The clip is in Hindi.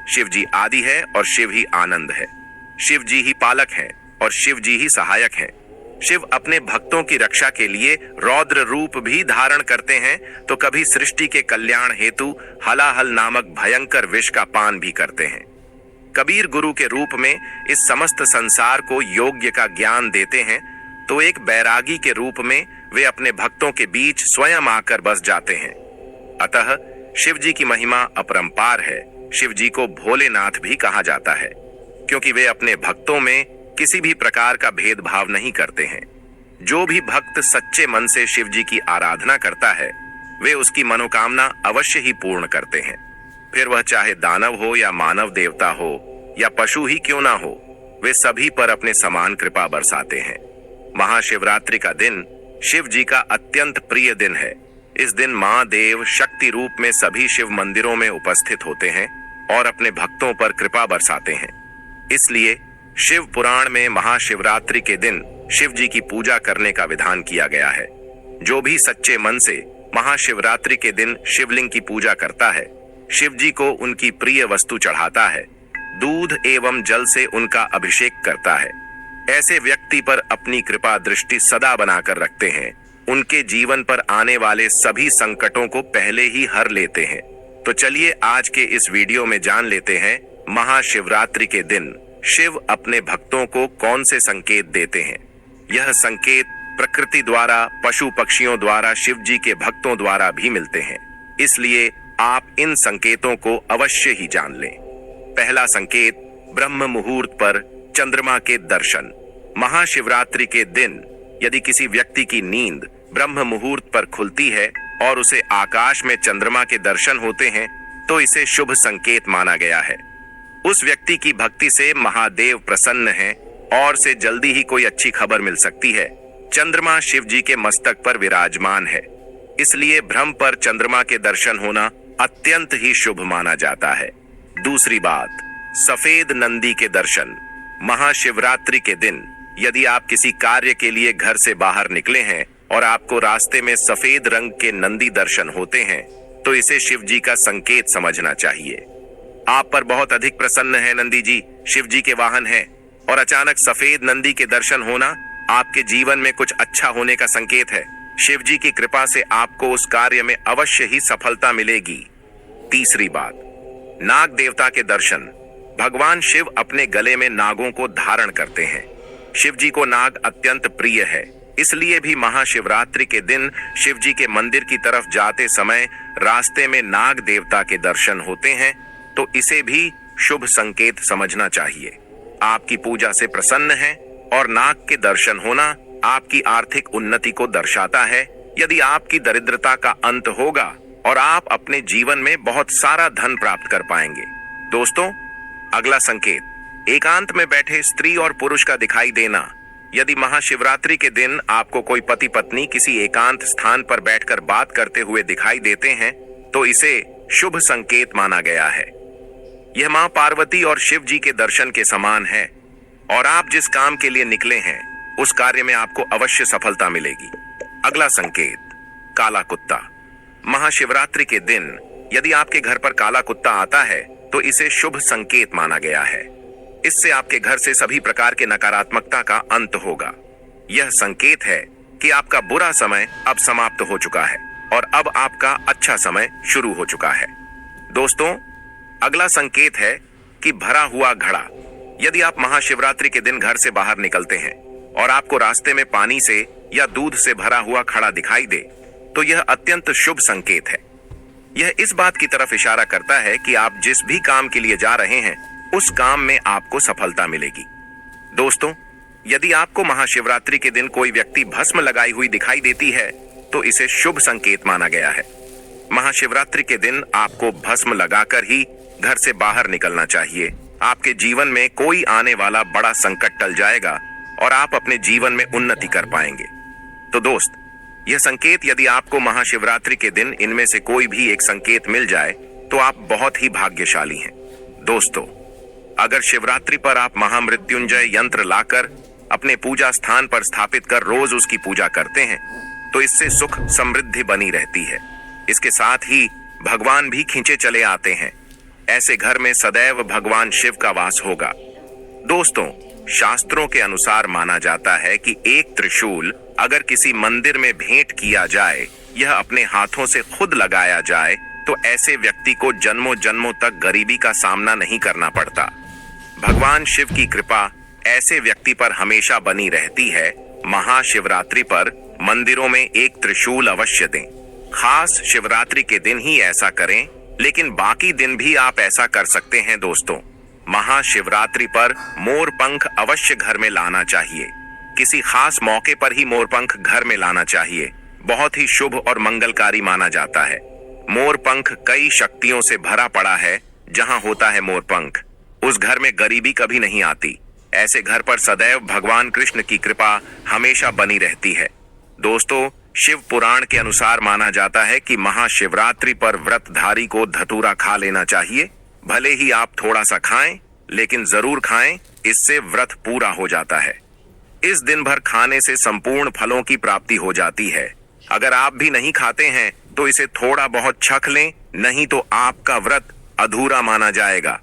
शिव जी आदि है और शिव ही आनंद है। शिव जी ही पालक हैं और शिव जी ही सहायक हैं। शिव अपने भक्तों की रक्षा के लिए रौद्र रूप भी धारण करते हैं, तो कभी सृष्टि के कल्याण हेतु हलाहल नामक भयंकर विष का पान भी करते हैं। कबीर गुरु के रूप में इस समस्त संसार को योग्य का ज्ञान देते हैं, तो एक बैरागी के रूप में वे अपने भक्तों के बीच स्वयं आकर बस जाते हैं। अतः शिव जी की महिमा अपरंपार है। शिव जी को भोलेनाथ भी कहा जाता है, क्योंकि वे अपने भक्तों में किसी भी प्रकार का भेदभाव नहीं करते हैं। जो भी भक्त सच्चे मन से शिव जी की आराधना करता है, वे उसकी मनोकामना अवश्य ही पूर्ण करते हैं। फिर वह चाहे दानव हो या मानव देवता हो या पशु ही क्यों ना हो, वे सभी पर अपने समान कृपा बरसाते हैं। महाशिवरात्रि का दिन शिव जी का अत्यंत प्रिय दिन है। इस दिन मां देव शक्ति रूप में सभी शिव मंदिरों में उपस्थित होते हैं और अपने भक्तों पर कृपा बरसाते हैं। इसलिए शिव पुराण में महाशिवरात्रि के दिन शिव जी की पूजा करने का विधान किया गया है। जो भी सच्चे मन से महाशिवरात्रि के दिन शिवलिंग की पूजा करता है, शिव जी को उनकी प्रिय वस्तु चढ़ाता है, दूध एवं जल से उनका अभिषेक करता है, ऐसे व्यक्ति पर अपनी कृपा दृष्टि सदा बनाकर रखते हैं। उनके जीवन पर आने वाले सभी संकटों को पहले ही हर लेते हैं। तो चलिए आज के इस वीडियो में जान लेते हैं महाशिवरात्रि के दिन शिव अपने भक्तों को कौन से संकेत देते हैं। यह संकेत प्रकृति द्वारा, पशु पक्षियों द्वारा, शिव जी के भक्तों द्वारा भी मिलते हैं। इसलिए आप इन संकेतों को अवश्य ही जान लें। पहला संकेत, ब्रह्म मुहूर्त पर चंद्रमा के दर्शन। महाशिवरात्रि के दिन यदि किसी व्यक्ति की नींद ब्रह्म मुहूर्त पर खुलती है और उसे आकाश में चंद्रमा के दर्शन होते हैं, तो इसे शुभ संकेत माना गया है। उस व्यक्ति की भक्ति से महादेव प्रसन्न हैं और से जल्दी ही कोई अच्छी खबर मिल सकती है। चंद्रमा शिव जी के मस्तक पर विराजमान है, इसलिए ब्रह्म पर चंद्रमा के दर्शन होना अत्यंत ही शुभ माना जाता है। दूसरी बात, सफेद नंदी के दर्शन। महाशिवरात्रि के दिन यदि आप किसी कार्य के लिए घर से बाहर निकले हैं और आपको रास्ते में सफेद रंग के नंदी दर्शन होते हैं, तो इसे शिव जी का संकेत समझना चाहिए। आप पर बहुत अधिक प्रसन्न है नंदी जी, शिव जी के वाहन हैं, और अचानक सफेद नंदी के दर्शन होना आपके जीवन में कुछ अच्छा होने का संकेत है। शिव जी की कृपा से आपको उस कार्य में अवश्य ही सफलता मिलेगी। तीसरी बात, नाग देवता के दर्शन। भगवान शिव अपने गले में नागों को धारण करते हैं। शिव जी को नाग अत्यंत प्रिय है, इसलिए भी महाशिवरात्रि के दिन शिव जी के मंदिर की तरफ जाते समय रास्ते में नाग देवता के दर्शन होते हैं, तो इसे भी शुभ संकेत समझना चाहिए। आपकी पूजा से प्रसन्न है और नाग के दर्शन होना आपकी आर्थिक उन्नति को दर्शाता है। यदि आपकी दरिद्रता का अंत होगा और आप अपने जीवन में बहुत सारा धन प्राप्त कर पाएंगे। दोस्तों, अगला संकेत, एकांत में बैठे स्त्री और पुरुष का दिखाई देना। यदि महाशिवरात्रि के दिन आपको कोई पति पत्नी किसी एकांत स्थान पर बैठकर बात करते हुए दिखाई देते हैं, तो इसे शुभ संकेत माना गया है। यह मां पार्वती और शिव जी के दर्शन के समान है और आप जिस काम के लिए निकले हैं उस कार्य में आपको अवश्य सफलता मिलेगी। अगला संकेत, काला कुत्ता। महाशिवरात्रि के दिन यदि आपके घर पर काला कुत्ता आता है, तो इसे शुभ संकेत माना गया है। इससे आपके घर से सभी प्रकार के नकारात्मकता का अंत होगा। यह संकेत है कि आपका बुरा समय अब समाप्त हो चुका है और अब आपका अच्छा समय शुरू हो चुका है। दोस्तों, अगला संकेत है कि भरा हुआ घड़ा। यदि आप महाशिवरात्रि के दिन घर से बाहर निकलते हैं और आपको रास्ते में पानी से या दूध से भरा हुआ घड़ा दिखाई दे, तो यह अत्यंत शुभ संकेत है। यह इस बात की तरफ इशारा करता है कि आप जिस भी काम के लिए जा रहे हैं उस काम में आपको सफलता मिलेगी। दोस्तों, यदि आपको महाशिवरात्रि के दिन कोई व्यक्ति भस्म लगाई हुई दिखाई देती है, तो इसे शुभ संकेत माना गया है। महाशिवरात्रि के दिन आपको भस्म लगाकर ही घर से बाहर निकलना चाहिए। आपके जीवन में कोई आने वाला बड़ा संकट टल जाएगा और आप अपने जीवन में उन्नति कर पाएंगे। तो दोस्त, यह संकेत यदि आपको महाशिवरात्रि के दिन इनमें से कोई भी एक संकेत मिल जाए, तो आप बहुत ही भाग्यशाली हैं। दोस्तों, अगर शिवरात्रि पर आप महामृत्युंजय यंत्र लाकर अपने पूजा स्थान पर स्थापित कर रोज उसकी पूजा करते हैं, तो इससे सुख समृद्धि बनी रहती है। इसके साथ ही भगवान भी खींचे चले आते हैं। ऐसे घर में सदैव भगवान शिव का वास होगा। दोस्तों, शास्त्रों के अनुसार माना जाता है कि एक त्रिशूल अगर किसी मंदिर में भेंट किया जाए, यह अपने हाथों से खुद लगाया जाए, तो ऐसे व्यक्ति को जन्मों जन्मों तक गरीबी का सामना नहीं करना पड़ता। भगवान शिव की कृपा ऐसे व्यक्ति पर हमेशा बनी रहती है। महाशिवरात्रि पर मंदिरों में एक त्रिशूल अवश्य दें। खास शिवरात्रि के दिन ही ऐसा करें, लेकिन बाकी दिन भी आप ऐसा कर सकते हैं। दोस्तों, महाशिवरात्रि पर मोर पंख अवश्य घर में लाना चाहिए। किसी खास मौके पर ही मोर पंख घर में लाना चाहिए। बहुत ही शुभ और मंगलकारी माना जाता है। मोर पंख कई शक्तियों से भरा पड़ा है। जहां होता है मोर पंख, उस घर में गरीबी कभी नहीं आती। ऐसे घर पर सदैव भगवान कृष्ण की कृपा हमेशा बनी रहती है। दोस्तों, शिव पुराण के अनुसार माना जाता है कि महाशिवरात्रि पर व्रतधारी को धतूरा खा लेना चाहिए। भले ही आप थोड़ा सा खाएं, लेकिन जरूर खाएं, इससे व्रत पूरा हो जाता है। इस दिन भर खाने से संपूर्ण फलों की प्राप्ति हो जाती है। अगर आप भी नहीं खाते हैं तो इसे थोड़ा बहुत छक लें, नहीं तो आपका व्रत अधूरा माना जाएगा।